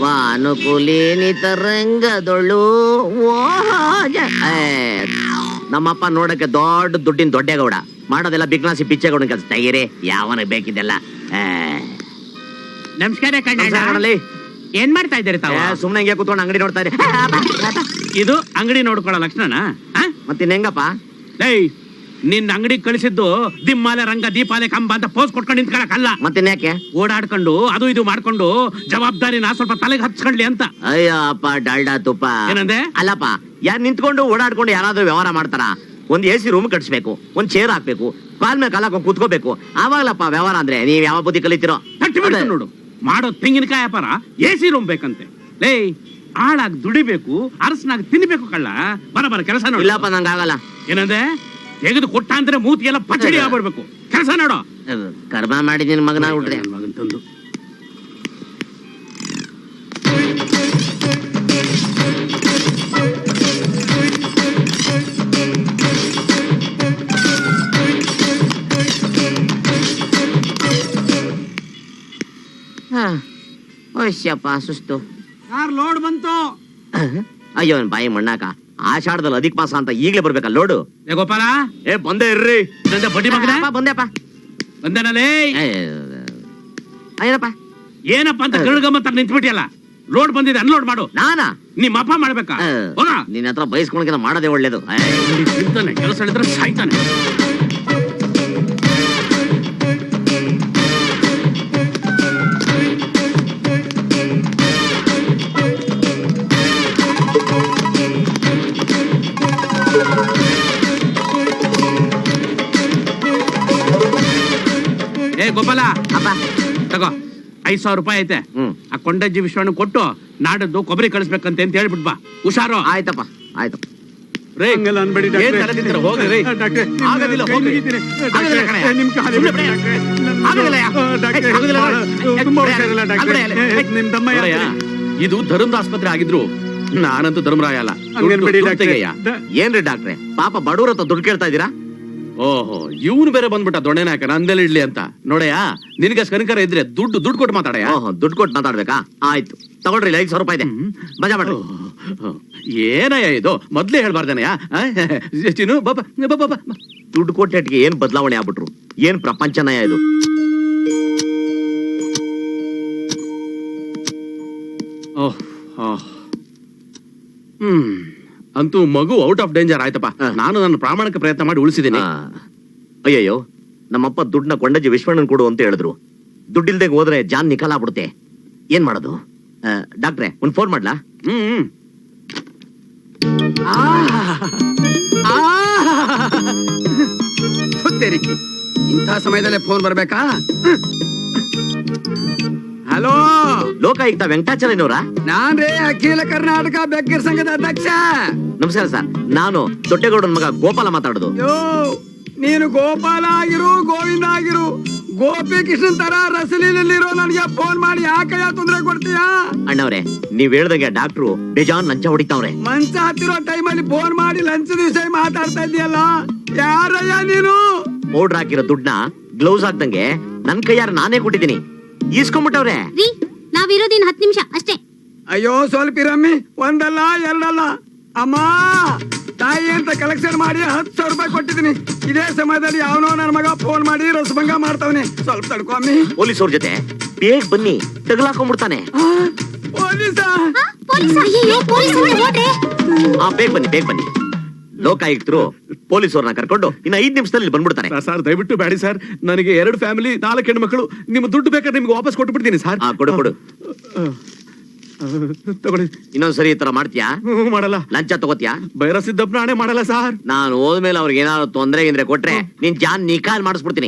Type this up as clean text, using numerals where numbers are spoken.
ವಾನುಕುಲೇನಿ ತರಂಗದೊಳು ನಮ್ಮಪ್ಪ ನೋಡಕ್ಕೆ ದೊಡ್ಡ ದುಡ್ಡಿನ ದೊಡ್ಡೇಗೌಡ, ಮಾಡೋದೆಲ್ಲ ಬಿಗ್ನಾಸಿ ಪಿಚ್ಚೇಗೌಡ ಕೆಲಸ. ತೆಗೀರಿ, ಯಾವನ ಬೇಕಿದ್ದೆಲ್ಲ. ನಮಸ್ಕಾರ ಕಣ್ಣ. ಏನ್ ಮಾಡ್ತಾ ಇದ್ದೀರಿ ತಾವು? ಸುಮ್ನೆ ಹಿಂಗೆ ಕೂತ್ಕೊಂಡು ಅಂಗಡಿ ನೋಡ್ತಾ ಇರಿ. ಇದು ಅಂಗಡಿ ನೋಡ್ಕೊಳ್ಳೋ ಲಕ್ಷಣ? ಮತ್ತಿನ್ ಹೆಂಗಪ್ಪ? ಏಯ್, ನಿನ್ನ ಅಂಗಡಿ ಕಳಿಸಿದ್ದು ದಿಮ್ಮಾಲೆ ರಂಗ ದೀಪಾಲೆ ಕಂಬ ಅಂತ ಪೋಸ್ ಕೊಟ್ಕೊಂಡು ನಿಂತ್ಕೊಳಕಲ್ಲ. ಮತ್ತಿನ್ಯಾಕೆ? ಓಡಾಡ್ಕೊಂಡು ಅದು ಇದು ಮಾಡ್ಕೊಂಡು ಜವಾಬ್ದಾರಿನ ಸ್ವಲ್ಪ ತಲೆಗೆ ಹಚ್ಕೊಂಡ್ಲಿ ಅಂತ. ಅಯ್ಯೋ ಅಪ್ಪ, ಡಾಲ್ಡಾ ತುಪ್ಪ. ಏನಂದೆ? ಅಲ್ಲಪ್ಪ, ಯಾರು ನಿಂತ್ಕೊಂಡು ಓಡಾಡ್ಕೊಂಡು ಯಾರಾದ್ರೂ ವ್ಯವಹಾರ ಮಾಡ್ತಾರ? ಒಂದ್ AC ರೂಮ್ ಕಟ್ಸ್ಬೇಕು, ಒಂದ್ ಚೇರ್ ಹಾಕ್ಬೇಕು, ಕಾಲ್ ಮೇಲೆ ಕಾಲಕ್ಕೆ ಕೂತ್ಕೋಬೇಕು. ಆವಾಗ್ಲಪ್ಪ ವ್ಯವಹಾರ ಅಂದ್ರೆ. ನೀವ್ ಯಾವ ಬುದ್ಧಿ ಕಲಿತಿರೋ? ನೋಡು, ಮಾಡೋ ತೆಂಗಿನಕಾಯಿ ವ್ಯಾಪಾರ AC ರೂಮ್ ಬೇಕಂತೆ. ಲೇ, ಆಳಾಗಿ ದುಡಿಬೇಕು, ಅರಸನಾಗಿ ತಿನ್ಬೇಕು ಕಳ್ಳ. ಬರ ಕೆಲಸ ನೋಡು. ಇಲ್ಲಪ್ಪ, ನಂಗೆ ಆಗಲ್ಲ. ಏನಂದೆ? ತೆಗೆದು ಕೊಟ್ಟ ಅಂದ್ರೆ ಮೂತಿಗೆಲ್ಲ ಪಚಡಿ ಆಗ್ಬಿಡ್ಬೇಕು. ಕೆಲಸ ನೋಡು. ಕರ್ಮ ಮಾಡಿ ನಿನ್ ಮಗನ ಹುಟ್ರೆ. ಮಗಂತಂದು ಓಯ್ಯಪ್ಪ, ಸುಸ್ತು. ಯಾರು ಲೋಡ್ ಬಂತು? ಅಯ್ಯೋ ಬಾಯಿ ಮಣ್ಣಾಕ, ಆಷಾಢದಲ್ಲಿ ಅಧಿಕ ಮಾಸ ಅಂತ ಈಗ್ಲೇ ಬರ್ಬೇಕಲ್ಲ ಲೋಡು. ಗೋಪಾಲ, ಬಂದೇ ಇರ್ರಿ. ಬಡ್ಡಿ ಮಗನ ಬಂದೆಪ್ಪ. ಬಂದೇನಲ್ಲೇ? ಏನಪ್ಪ ಏನಪ್ಪ ಅಂತ ಗಂತ ನಿಂತ್ಬಿಟ್ಟಿಯಲ್ಲ. ಲೋಡ್ ಬಂದಿದೆ, ಅನ್ಲೋಡ್ ಮಾಡು. ನಾನಾ? ನಿಮ್ಮ ಅಪ್ಪ ಮಾಡ್ಬೇಕಾ? ನಿನ್ನ ಹತ್ರ ಬಯಸ್ಕೊಳಕಿನ ಮಾಡೋದೇ ಒಳ್ಳೇದು. ಕೆಲಸ ಹೇಳಿದ್ರೆ ಸಾಯ್ತಾನೆ. ಗೋಪಾಲ, ಅಪ್ಪ ತಗೋ 5,000 ರೂಪಾಯಿ ಐತೆ. ಆ ಕೊಂಡಜ್ಜಿ ವಿಶ್ವನು ಕೊಟ್ಟು ನಾಡದ್ದು ಕೊಬ್ಬರಿ ಕಳಿಸ್ಬೇಕಂತ ಅಂತ ಹೇಳ್ಬಿಟ್ ಬಾ. ಹುಷಾರು. ಆಯ್ತಪ್ಪ, ಆಯ್ತು. ಇದು ಧರ್ಮದ ಆಸ್ಪತ್ರೆ ಆಗಿದ್ರು ನಾನಂತೂ ಧರ್ಮರಾಯ ಅಲ್ಲ. ಏನ್ರಿ ಡಾಕ್ಟ್ರೆ, ಪಾಪ ಬಡವ್ರ ಹತ್ರ ದುಡ್ಡು ಕೇಳ್ತಾ ಇದೀರಾ? ಓಹೋ, ಇವನು ಬೇರೆ ಬಂದ್ಬಿಟ್ಟ ದೊಣ್ಣೆನ ಹಾಕ ನಂದೆಲ್ಲ ಇಡ್ಲಿ ಅಂತ. ನೋಡಯ್ಯ, ನಿನಗೆ ಕನಿಕರ ಇದ್ರೆ ದುಡ್ಡು ಕೊಟ್ಟು ಮಾತಾಡಯ್ಯ. ದುಡ್ಡು ಕೊಟ್ಟು ಮಾತಾಡ್ಬೇಕಾ? ಆಯ್ತು, ತಗೊಳ್ರಿ. 5,000 ರೂಪಾಯಿ ಇದೆ, ಮಜಾ ಮಾಡ್ರಿ. ಏನಯ್ಯ ಇದು? ಮೊದ್ಲೇ ಹೇಳ್ಬಾರ್ದನಯ್ಯ. ದುಡ್ಡು ಕೊಟ್ಟೆಟ್ಗೆ ಏನ್ ಬದಲಾವಣೆ ಆಗ್ಬಿಟ್ರು. ಏನ್ ಪ್ರಪಂಚನಯ್ಯ ಇದು? ಅಂತೂ ಮಗು ಔಟ್ ಆಫ್ ಡೇಂಜರ್ ಆಯ್ತಪ್ಪ. ನಾನು ನನ್ನ ಪ್ರಾಮಾಣಿಕ ಪ್ರಯತ್ನ ಮಾಡಿ ಉಳಿಸಿದ್ದೀನಿ. ಅಯ್ಯಯ್ಯೋ, ನಮ್ಮಪ್ಪ ದುಡ್ಡನ್ನ ಕೊಂಡಜ್ಜಿ ವಿಶ್ವಣ್ಣನ್ ಕೊಡು ಅಂತ ಹೇಳಿದ್ರು. ದುಡ್ಡಿಲ್ದೆ ಹೋದ್ರೆ ಜಾನ್ ನಿಖಾಲ ಆಗ್ಬಿಡುತ್ತೆ. ಏನ್ ಮಾಡೋದು? ಡಾಕ್ಟ್ರೆ, ಒಂದ್ ಫೋನ್ ಮಾಡ್ಲಾ? ಇಂಥ ಸಮಯದಲ್ಲೇ ಫೋನ್ ಬರ್ಬೇಕಾ? ಹಲೋ, ಲೋಕಾಯುಕ್ತ ವೆಂಕಟಾಚಲಯ್ಯನವರ? ನಾನ್ರೇ ಅಖಿಲ ಕರ್ನಾಟಕ ಬೆಕ್ಕರ್ ಸಂಘದ ಅಧ್ಯಕ್ಷ. ನಮಸ್ಕಾರ ಸರ್, ನಾನು ದೊಡ್ಡೇಗೌಡನ ಮಗ ಗೋಪಾಲ ಮಾತಾಡೋದು. ನೀನು ಗೋಪಾಲ ಆಗಿರು, ಗೋವಿಂದ ಆಗಿರು, ಗೋಪಿ ಕೃಷ್ಣನ್ ತರ ರಸಲೀಲಿರೋ ನನಗೆ ಫೋನ್ ಮಾಡಿ ಯಾಕಯ್ಯ ತೊಂದರೆ ಕೊಡ್ತೀಯಾ? ಅಣ್ಣವ್ರೆ, ನೀವ್ ಹೇಳ್ದಂಗೆ ಡಾಕ್ಟ್ರು ಬೇಜಾನ್ ಲಂಚ ಹೊಡಿತಾವ್ರೆ. ಮಂಚ ಹತ್ತಿರೋ ಟೈಮಲ್ಲಿ ಫೋನ್ ಮಾಡಿ ಲಂಚದ ವಿಷಯ ಮಾತಾಡ್ತಾ ಇದೀಯಲ್ಲ, ಯಾರಯ್ಯ ನೀನು? ಪೌಡ್ರ್ ಹಾಕಿರೋ ದುಡ್ಡನ್ನ ಗ್ಲೌಸ್ ಹಾಕ್ದಂಗೆ ನನ್ ಕೈಯಾರ ನಾನೇ ಕೊಟ್ಟಿದ್ದೀನಿ. ಈಸ್ಕೊಂಡ್ಬಿಟ್ಟವ್ರೆ. ನಾವಿರೋದಿನ್ 10 ನಿಮಿಷ ಅಷ್ಟೇ. ಅಯ್ಯೋ ಸ್ವಲ್ಪ ಇರಮ್ಮಿ, ಒಂದಲ್ಲ ಎರಡಲ್ಲ ಅಮ್ಮ, ತಾಯಿ ಅಂತ ಕಲೆಕ್ಷನ್ ಮಾಡಿ 10,000 ರೂಪಾಯಿ ಕೊಟ್ಟಿದ್ದೀನಿ. ಇದೇ ಸಮಯದಲ್ಲಿ ಯಾವನೋ ನನ್ನ ಮಗ ಫೋನ್ ಮಾಡಿ ರಸಭಂಗ ಮಾಡ್ತಾವನೆ. ಸ್ವಲ್ಪ ತಡ್ಕೊ ಅಮ್ಮಿ. ಪೊಲೀಸವ್ರ ಜೊತೆ ಬೇಗ ಬನ್ನಿ, ತಗಲಾಕೊಂಡ್ಬಿಡ್ತಾನೆ. ಬೇಗ ಬನ್ನಿ. ಲೋಕಾಯುಕ್ತರು ಪೊಲೀಸವ್ರನ್ನ ಕರ್ಕೊಂಡು ಇನ್ನ 5 ನಿಮಿಷದಲ್ಲಿ ಬಂದ್ಬಿಡ್ತಾರೆ. ಸರ್ ದಯವಿಟ್ಟು ಬೇಡಿ ಸರ್, ನನಗೆ 2 ಫ್ಯಾಮಿಲಿ 4 ಹೆಣ್ಮಕ್ಳು. ನಿಮ್ಮ ದುಡ್ಡು ಬೇಕಾದ್ರೆ ನಿಮ್ಗೆ ವಾಪಸ್ ಕೊಟ್ಟು ಬಿಡ್ತೀನಿ ಸರ್. ಕೊಡು. ತಗೊಳ್ಳಿ. ಇನ್ನೊಂದ್ಸರಿ ಈ ತರ ಮಾಡ್ತೀಯಾ? ಮಾಡಲ್ಲ. ಲಂಚ ತಗೋತಿಯಾ? ಬೈರ ಸಿದ್ದಪ್ಪನ ಹಣೆ ಮಾಡಲ್ಲ ಸರ್. ನಾನು ಹೋದ್ಮೇಲೆ ಅವ್ರಿಗೆ ಏನಾದ್ರು ತೊಂದ್ರೆ ಕೊಟ್ರೆ ನಿನ್ ಜಾನ್ ನಿಖಾಲ್ ಮಾಡಿಸ್ಬಿಡ್ತೀನಿ.